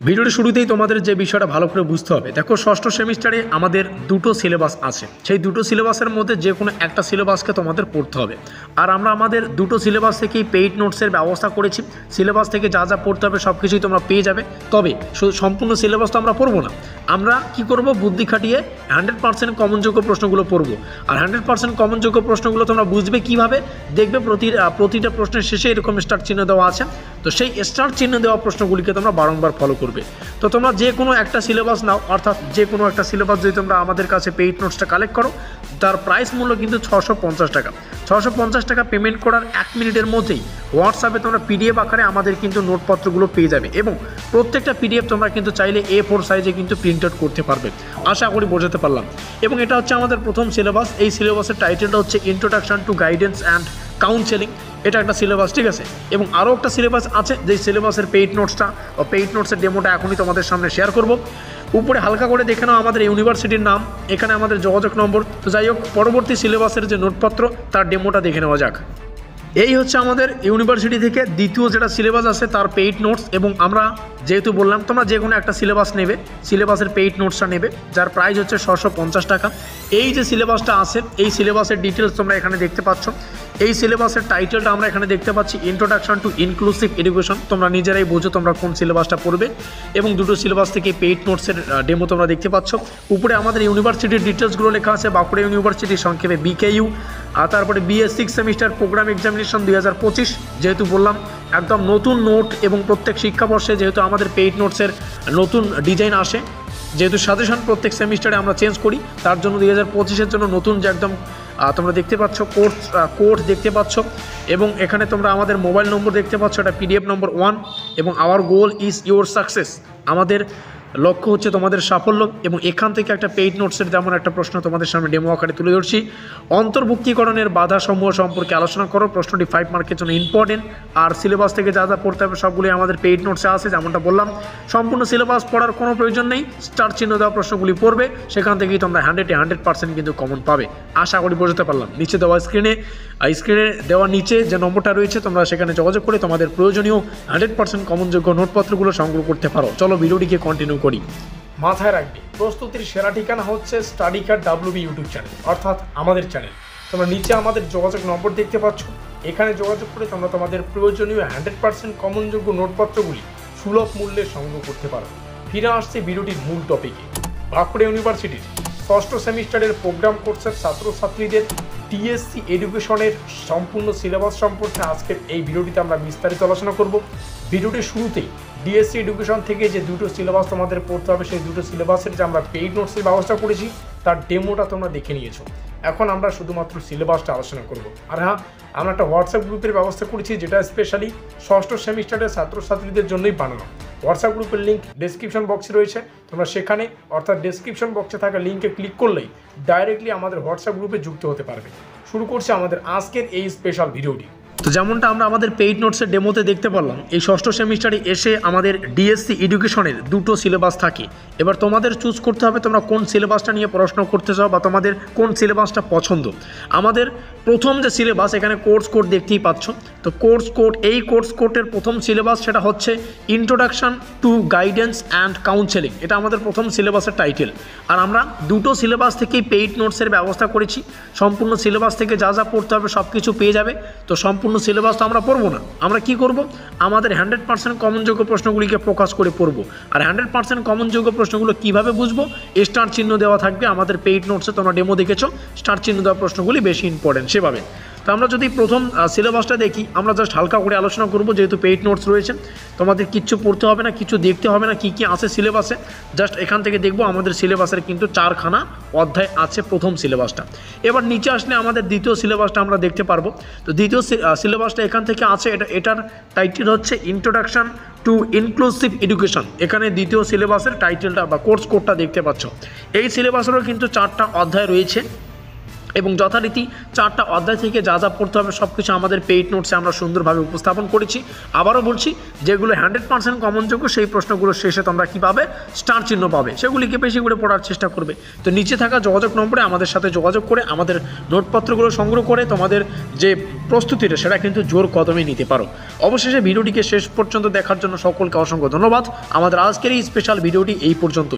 ভিডিওর শুরুতেই তোমাদের যে বিষয়টা ভালো করে বুঝতে হবে, দেখো ষষ্ঠ সেমিস্টারে আমাদের দুটো সিলেবাস আছে। সেই দুটো সিলেবাসের মধ্যে যে কোনো একটা সিলেবাসকে তোমাদের পড়তে হবে। আর আমরা আমাদের দুটো সিলেবাস থেকেই পেইড নোটসের ব্যবস্থা করেছি। সিলেবাস থেকে যা যা পড়তে হবে সব কিছুই তোমরা পেয়ে যাবে। তবে সম্পূর্ণ সিলেবাস তো আমরা পড়বো না, আমরা কি করব, বুদ্ধি খাটিয়ে 100% কমনযোগ্য প্রশ্নগুলো পড়বো। আর 100% কমনযোগ্য প্রশ্নগুলো তোমরা বুঝবে কিভাবে, দেখবে প্রতিটা প্রশ্নের শেষে এরকম স্টার চিহ্ন দেওয়া আছে। তো সেই স্টার চিহ্ন দেওয়া প্রশ্নগুলিকে তোমরা বারংবার ফলো করবে। তো তোমরা যে কোনো একটা সিলেবাস নাও, অর্থাৎ যে কোনো একটা সিলেবাস যদি তোমরা আমাদের কাছে পেইড নোটসটা কালেক্ট করো, তার প্রাইস মূল্য কিন্তু 650 টাকা। 650 টাকা পেমেন্ট করার 1 মিনিটের মধ্যেই হোয়াটসঅ্যাপে তোমরা পিডিএফ আকারে আমাদের কিন্তু নোটপত্রগুলো পেয়ে যাবে। এবং প্রত্যেকটা পিডিএফ তোমরা কিন্তু চাইলে A4 সাইজে কিন্তু প্রিন্ট আউট করতে পারবে। আশা করি বোঝাতে পারলাম। এবং এটা হচ্ছে আমাদের প্রথম সিলেবাস। এই সিলেবাসের টাইটেলটা হচ্ছে introduction to guidance and counselling. এটা একটা সিলেবাস, ঠিক আছে। এবং আরও একটা সিলেবাস আছে, যেই সিলেবাসের পেইড নোটসের ডেমোটা এখনই তোমাদের সামনে শেয়ার করব। উপরে হালকা করে দেখে নাও আমাদের ইউনিভার্সিটির নাম, এখানে আমাদের যোগাযোগ নম্বর। তো যাই হোক, পরবর্তী সিলেবাসের যে নোটপত্র তার ডেমোটা দেখে নেওয়া যাক। এই হচ্ছে আমাদের ইউনিভার্সিটি থেকে দ্বিতীয় যেটা সিলেবাস আছে তার পেইড নোটস। এবং আমরা যেহেতু বললাম তোমরা যে কোনো একটা সিলেবাস নেবে, সিলেবাসের পেইড নোটসটা নেবে, যার প্রাইস হচ্ছে 650 টাকা। এই যে সিলেবাসটা আছে, এই সিলেবাসের ডিটেলস তোমরা এখানে দেখতে পাচ্ছ। এই সিলেবাসের টাইটেলটা আমরা এখানে দেখতে পাচ্ছি, ইন্ট্রোডাকশন টু ইনক্লুসিভ এডুকেশন। তোমরা নিজেরাই বোঝো তোমরা কোন সিলেবাসটা পড়বে। এবং দুটো সিলেবাস থেকে পেইড নোটসের ডেমো তোমরা দেখতে পাচ্ছ। উপরে আমাদের ইউনিভার্সিটির ডিটেলসগুলো লেখা আছে, বাঁকুড়া ইউনিভার্সিটি, সংক্ষেপে BKU। আর তারপরে BA 6 সেমিস্টার প্রোগ্রাম এক্সামিনেশন 2025। যেহেতু বললাম একদম নতুন নোট, এবং প্রত্যেক শিক্ষাবর্ষে যেহেতু আমাদের পেইড নোটসের নতুন ডিজাইন আসে, যেহেতু সাজেশন প্রত্যেক সেমিস্টারে আমরা চেঞ্জ করি, তার জন্য 2025-এর জন্য নতুন যে একদম তোমরা দেখতে পাচ্ছ কোর্স দেখতে পাচ্ছ। এবং এখানে তোমরা আমাদের মোবাইল নম্বর দেখতে পাচ্ছ, এটা PDF নম্বর 1। এবং hour goal is your success, আমাদের লক্ষ্য হচ্ছে তোমাদের সাফল্য। এবং এখান থেকে একটা পেইড নোটসের যেমন একটা প্রশ্ন তোমাদের সামনে ডেমো আকারে তুলে ধরছি, অন্তর্ভুক্তিকরণের বাধাসমূহ সম্পর্কে আলোচনা করো। প্রশ্নটি 5 মার্কের জন্য ইম্পর্টেন্ট। আর সিলেবাস থেকে যা যা পড়তে হবে সবগুলি আমাদের পেইড নোটসে আছে। যেমনটা বললাম, সম্পূর্ণ সিলেবাস পড়ার কোনো প্রয়োজন নেই, স্টার চিহ্ন দেওয়া প্রশ্নগুলি পড়বে, সেখান থেকেই তোমরা 100% কিন্তু কমন পাবে। আশা করি বোঝাতে পারলাম। নিচে দেওয়া স্ক্রিনে দেওয়া নিচে যে নম্বরটা রয়েছে, তোমরা সেখানে যোগাযোগ করে তোমাদের প্রয়োজনীয় 100% কমনযোগ্য নোটপত্রগুলো সংগ্রহ করতে পারো। চলো ভিডিওটিকে কন্টিনিউ করি। মাথায় রাখবে, প্রস্তুতির সেরা ঠিকানা হচ্ছে study card WB YouTube channel, অর্থাৎ আমাদের চ্যানেল। তোমরা নিচে আমাদের যোগাযোগ নম্বর দেখতে পাচ্ছ, এখানে যোগাযোগ করে তোমরা তোমাদের প্রয়োজনীয় 100% কমনযোগ্য নোটপত্রগুলি সুলভ মূল্যে সংগ্রহ করতে পারো। ফিরে আসছে ভিডিওটির মূল টপিকে। বাঁকুড়া ইউনিভার্সিটির ষষ্ঠ সেমিস্টারের প্রোগ্রাম কোর্সের ছাত্রছাত্রীদের TSC এডুকেশনের সম্পূর্ণ সিলেবাস সম্পর্কে আজকের এই ভিডিওটিতে আমরা বিস্তারিত আলোচনা করব। ভিডিওটির শুরুতেই DSC এডুকেশন থেকে যে দুটো সিলেবাস তোমাদের পড়তে হবে, সেই দুটো সিলেবাসের যে আমরা পেইড নোটসের ব্যবস্থা করেছি তার ডেমোটা তোমরা দেখে নিয়েছো। এখন আমরা শুধুমাত্র সিলেবাসটা আলোচনা করব। আর হ্যাঁ, আমরা একটা হোয়াটসঅ্যাপ গ্রুপের ব্যবস্থা করেছি, যেটা স্পেশালি ষষ্ঠ সেমিস্টারের ছাত্রছাত্রীদের জন্যই বানানো। হোয়াটসঅ্যাপ গ্রুপের লিঙ্ক ডেসক্রিপশন বক্সে রয়েছে। তোমরা সেখানে, অর্থাৎ ডেসক্রিপশন বক্সে থাকা লিঙ্কে ক্লিক করলেই ডাইরেক্টলি আমাদের হোয়াটসঅ্যাপ গ্রুপে যুক্ত হতে পারবে। শুরু করছি আমাদের আজকের এই স্পেশাল ভিডিওটি। তো যেমনটা আমরা আমাদের পেইড নোটসের ডেমোতে দেখতে পারলাম, এই ষষ্ঠ সেমিস্টারে এসে আমাদের DSC এডুকেশনের দুটো সিলেবাস থাকে। এবার তোমাদের চুজ করতে হবে তোমরা কোন সিলেবাসটা নিয়ে পড়াশোনা করতে চাও, বা তোমাদের কোন সিলেবাসটা পছন্দ। আমাদের প্রথম যে সিলেবাস, এখানে কোর্স কোড দেখতেই পাচ্ছ। তো এই কোর্স কোডের প্রথম সিলেবাস সেটা হচ্ছে introduction to guidance and counselling. এটা আমাদের প্রথম সিলেবাসের টাইটেল। আর আমরা দুটো সিলেবাস থেকেই পেইড নোটসের ব্যবস্থা করেছি। সম্পূর্ণ সিলেবাস থেকে যা যা পড়তে হবে সব কিছু পেয়ে যাবে। তো সম্পূর্ণ সিলেবাস তো আমরা পড়বো না, আমরা কি করব, আমাদের 100% কমনযোগ্য প্রশ্নগুলিকে ফোকাস করে পড়বো। আর 100% কমনযোগ্য প্রশ্নগুলো কিভাবে বুঝবো, স্টার চিহ্ন দেওয়া থাকবে আমাদের পেইড নোটসে। তোমরা ডেমো দেখেছো, স্টার চিহ্ন দেওয়া প্রশ্নগুলি বেশি ইম্পর্টেন্ট সেভাবে। তো আমরা যদি প্রথম সিলেবাসটা দেখি, আমরা জাস্ট হালকা করে আলোচনা করব, যেহেতু পেইড নোটস রয়েছে। তোমাদের কিচ্ছু পড়তে হবে না, কিছু দেখতে হবে না, কী কী আছে সিলেবাসে। জাস্ট এখান থেকে দেখবো আমাদের সিলেবাসের কিন্তু 4খানা অধ্যায় আছে প্রথম সিলেবাসটা। এবার নিচে আসলে আমাদের দ্বিতীয় সিলেবাসটা আমরা দেখতে পারবো। তো দ্বিতীয় সিলেবাসটা এখান থেকে আছে, এটার টাইটেল হচ্ছে ইন্ট্রোডাকশন টু ইনক্লুসিভ এডুকেশন। এখানে দ্বিতীয় সিলেবাসের টাইটেলটা বা কোর্স কোডটা দেখতে পাচ্ছ। এই সিলেবাসেরও কিন্তু 4টা অধ্যায় রয়েছে। এবং যথারীতি 4টা অধ্যায় থেকে যা যা পড়তে হবে সব কিছু আমাদের পেইড নোটসে আমরা সুন্দরভাবে উপস্থাপন করেছি। আবারও বলছি, যেগুলো 100% কমনযোগ্য সেই প্রশ্নগুলো শেষে তোমরা কী পাবে, স্টার চিহ্ন পাবে, সেগুলিকে বেশি করে পড়ার চেষ্টা করবে। তো নিচে থাকা যোগাযোগ নম্বরে আমাদের সাথে যোগাযোগ করে আমাদের নোটপত্রগুলো সংগ্রহ করে তোমাদের যে প্রস্তুতিটা সেটা কিন্তু জোর কদমে নিতে পারো। অবশেষে ভিডিওটিকে শেষ পর্যন্ত দেখার জন্য সকলকে অসংখ্য ধন্যবাদ। আমাদের আজকের এই স্পেশাল ভিডিওটি এই পর্যন্ত।